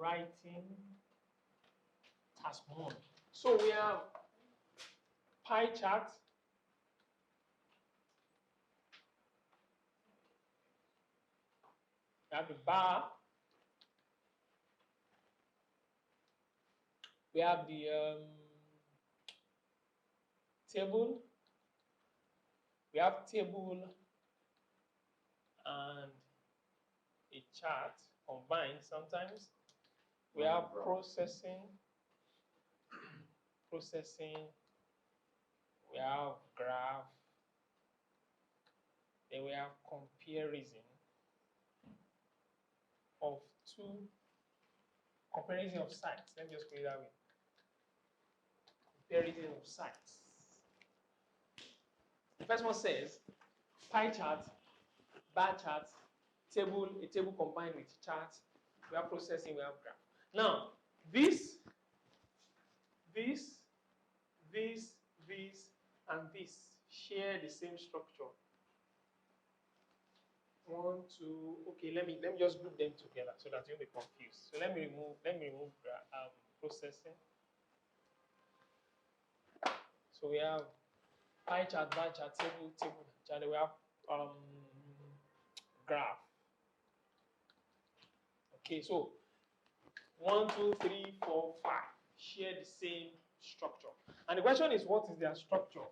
writing task 1. So we have pie chart, we have the bar, we have the table, we have table and a chart combined sometimes. We have processing, we have graph, then we have comparison of sites. Let me just put it that way. Comparison of sites. The first one says pie chart, bar chart, table, a table combined with chart. We have processing, we have graph. Now, this, and this share the same structure. 1, 2. Okay, let me just group them together so that you'll be confused. So let me remove processing. So we have pie chart, bar chart, table, chart. We have graph. Okay, so 1, 2, 3, 4, 5 share the same structure. And the question is, what is their structure?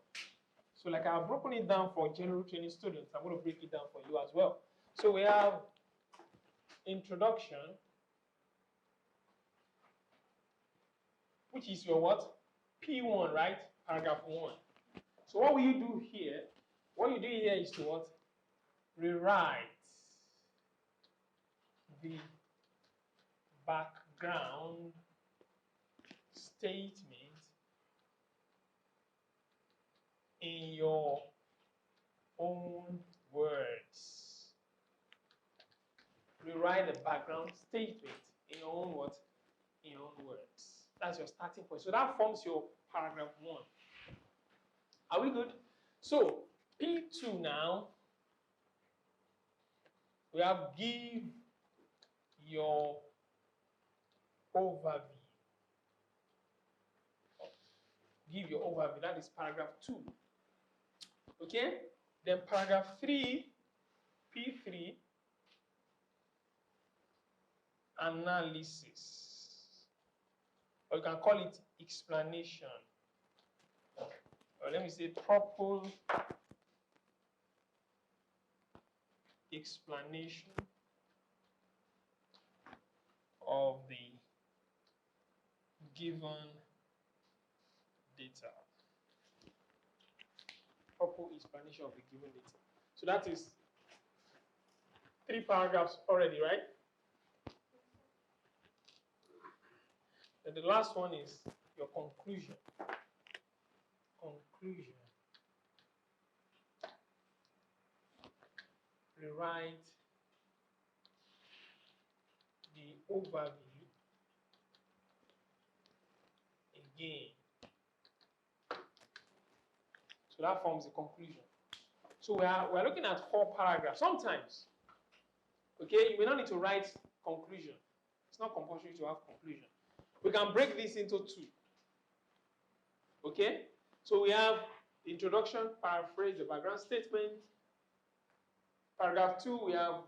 So like I've broken it down for general training students, I'm going to break it down for you as well. So we have introduction, which is your what? P1, right? Paragraph 1. So what will you do here? What you do here is to what? Rewrite the background statement in your own words. Rewrite the background statement in your own what? In your own words. That's your starting point. So that forms your paragraph 1. Are we good? So P2 now, we have give your overview. Give your overview. That is paragraph 2. Okay? Then paragraph 3, P3, analysis. Or you can call it explanation. Or let me say proper explanation of the given data. Proper explanation of the given data. So that is 3 paragraphs already, right? And the last one is your conclusion. Conclusion. Rewrite the overview again. So that forms the conclusion. So we're looking at 4 paragraphs. Sometimes, okay, you may not need to write conclusion. It's not compulsory to have conclusion. We can break this into 2. Okay? So we have the introduction, paraphrase, the background statement. Paragraph 2, we have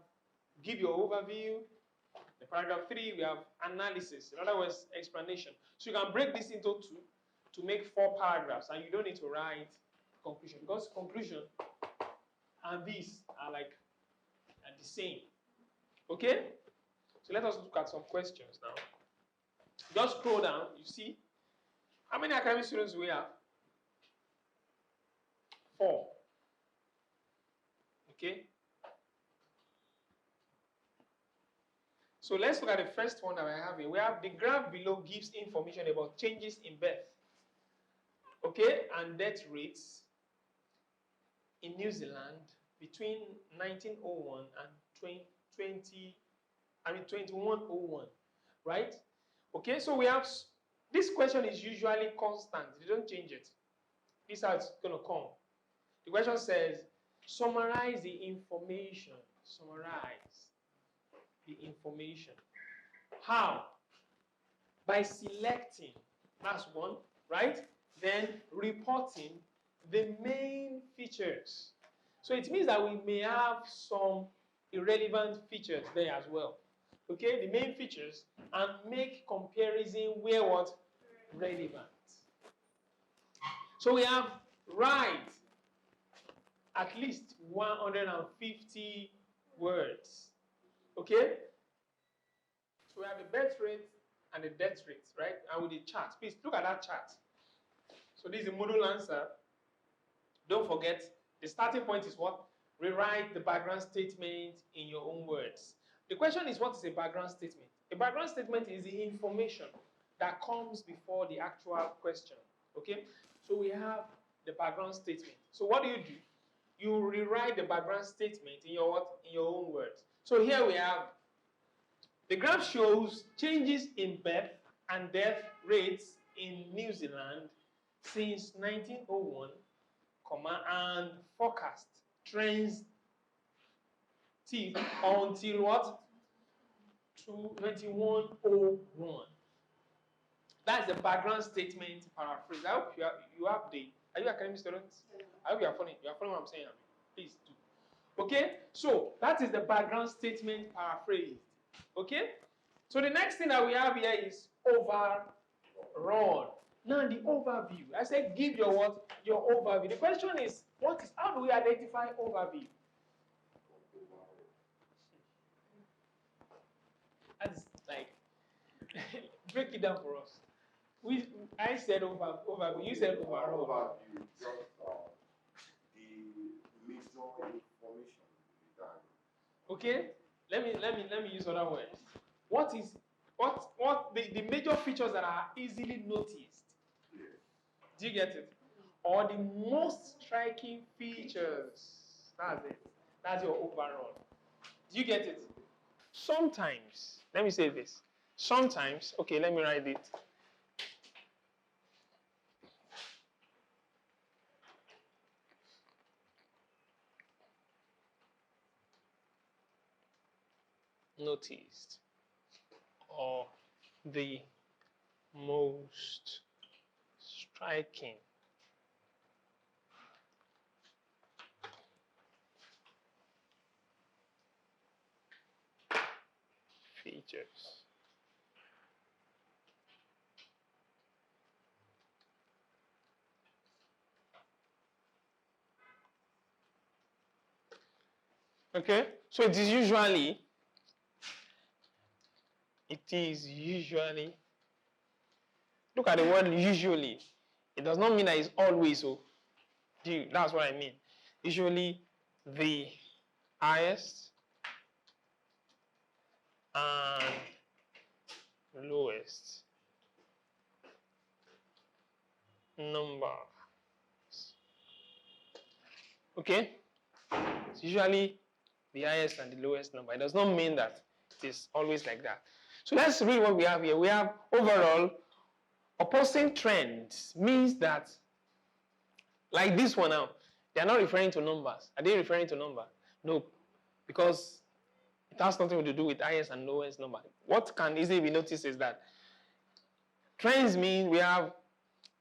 give your overview. In paragraph 3, we have analysis. In other words, explanation. So you can break this into 2 to make 4 paragraphs, and you don't need to write conclusion, because conclusion and these are like the same. Okay? So let us look at some questions now. Just scroll down, you see. How many academic students do we have? 4. Okay? So let's look at the first one that I have here. We have the graph below gives information about changes in birth, okay, and death rates in New Zealand between 1901 and 2101, right? Okay, so we have, this question is usually constant. They don't change it. This is how it's going to come. The question says, summarize the information. Summarize the information. How? by selecting, that's one, right? Then reporting the main features. So it means that we may have some irrelevant features there as well. Okay, the main features, and make comparison where what? Relevant. So we have write at least 150 words. Okay? So we have a birth rate and a death rate, right? And with the chart. Please look at that chart. So this is the model answer. Don't forget, the starting point is what? Rewrite the background statement in your own words. The question is, what is a background statement? A background statement is the information that comes before the actual question. Okay? So we have the background statement. So what do? You rewrite the background statement in your what? In your own words. So here we have, the graph shows changes in birth and death rates in New Zealand since 1901, and forecast trends until what? 2101. That's the background statement paraphrase. I hope you have the. Are you academic students? I hope you are following. You are following what I'm saying. Please do. Okay. So that is the background statement paraphrase. Okay. So the next thing that we have here is overall. Now the overview. I said give your what? Your overview. The question is, how do we identify overview? That's like break it down for us. I said overview. You said overall. Overview, just the major information. Okay. Let me use other words. What the major features that are easily noticed? Yes. Do you get it? Or the most striking features? That's it. That's your overall. Do you get it? Sometimes, let me say this. Sometimes, okay, let me write it. Noticed, or the most striking features. Okay, so it is usually, look at the word usually. It does not mean that it's always so. That's what I mean. Usually the highest and lowest numbers. Okay? It's usually the highest and the lowest number. It does not mean that it is always like that. So let's read what we have here. We have overall, opposing trends means that, like this one now, they are not referring to numbers. Are they referring to number? No, because it has nothing to do with highest and lowest number. What can easily be noticed is that trends mean we have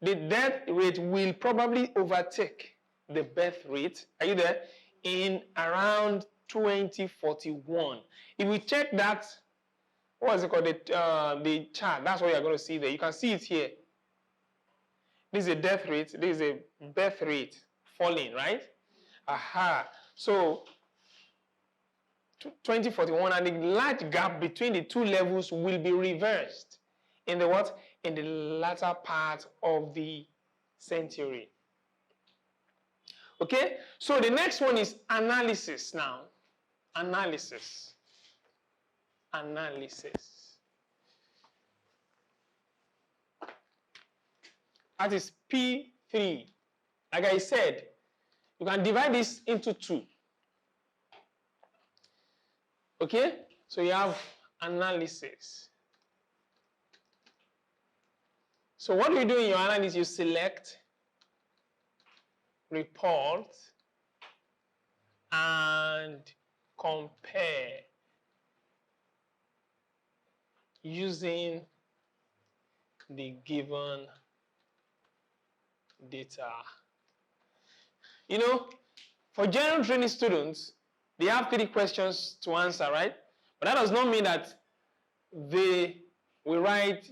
the death rate will probably overtake the birth rate. Are you there? In around 2041. If we check that, what is it called? The chart. That's what you're going to see there. You can see it here. This is a death rate. This is a birth rate falling, right? Aha. So 2041, and the large gap between the two levels will be reversed in the what? In the latter part of the century. Okay? So the next one is analysis now. Analysis. That is P3. Like I said, you can divide this into two. Okay? So you have analysis. So what do you do in your analysis? You select, report, and compare using the given data. You know, for general training students, they have 3 questions to answer, right? But that does not mean that they will write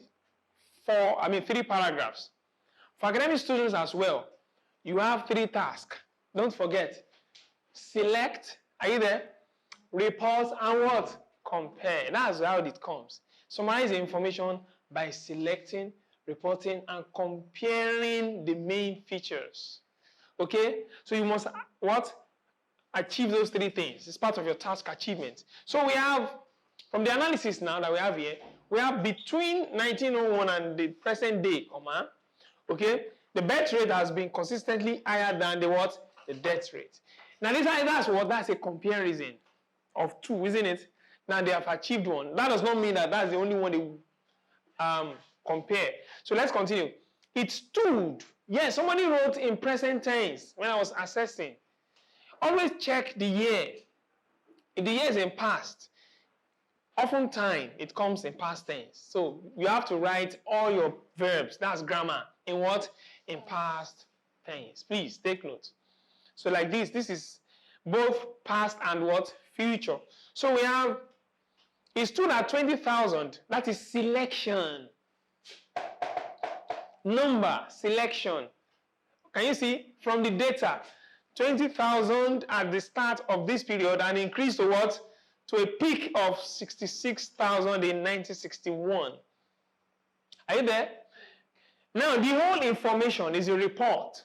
3 paragraphs. For academic students as well, you have 3 tasks. Don't forget. Select, are you there? Report and what? Compare. That's how it comes. Summarize the information by selecting, reporting, and comparing the main features. Okay? So you must what? Achieve those 3 things. It's part of your task achievement. So we have, from the analysis now that we have here, we have between 1901 and the present day, okay? The birth rate has been consistently higher than the what? The death rate. Now that's a comparison of 2, isn't it? Now they have achieved 1. That does not mean that that's the only one they compare. So let's continue. It stood. Yes, somebody wrote in present tense when I was assessing. Always check the year. If the year is in past, oftentimes it comes in past tense. So you have to write all your verbs, that's grammar, in what? In past tense. Please take note. So like this is both past and what? Future. So we have, it stood at 20,000. That is selection. Number, selection. Can you see? From the data, 20,000 at the start of this period and increased to what? To a peak of 66,000 in 1961. Are you there? Now, the whole information is a report.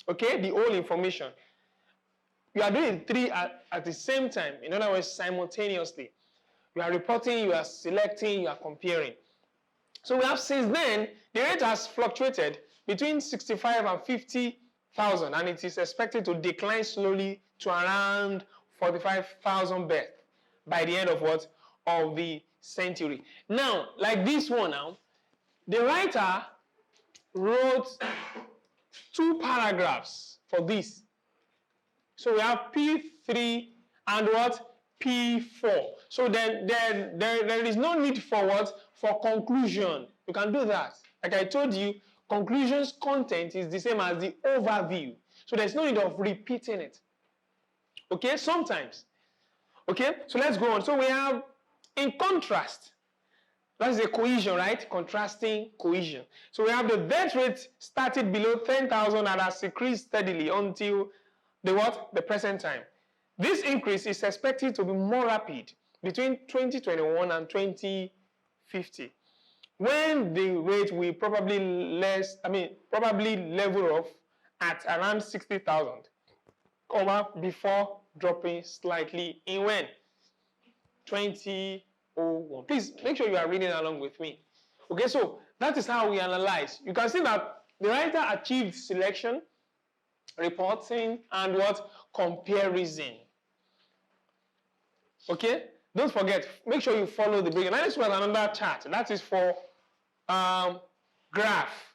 Okay? The whole information. You are doing 3 at the same time. In other words, simultaneously. You are reporting, you are selecting, you are comparing. So we have since then, the rate has fluctuated between 65 and 50,000, and it is expected to decline slowly to around 45,000 births by the end of what? Of the century. Now, like this one now, the writer wrote 2 paragraphs for this. So we have P3 and what? P4. So then there is no need for what? For conclusion. You can do that. Like I told you, conclusion's content is the same as the overview. So there's no need of repeating it. Okay, sometimes. Okay, so let's go on. So we have, in contrast, that's the cohesion, right? Contrasting cohesion. So we have the death rate started below 10,000 and has increased steadily until the what? The present time. This increase is expected to be more rapid between 2021 and 2050, when the rate will probably level off at around 60,000, before dropping slightly in when? 2001. Please make sure you are reading along with me. Okay, so that is how we analyze. You can see that the writer achieved selection, reporting, and what? Comparison. Okay? Don't forget, make sure you follow the break. And this was another chart. That is for graph.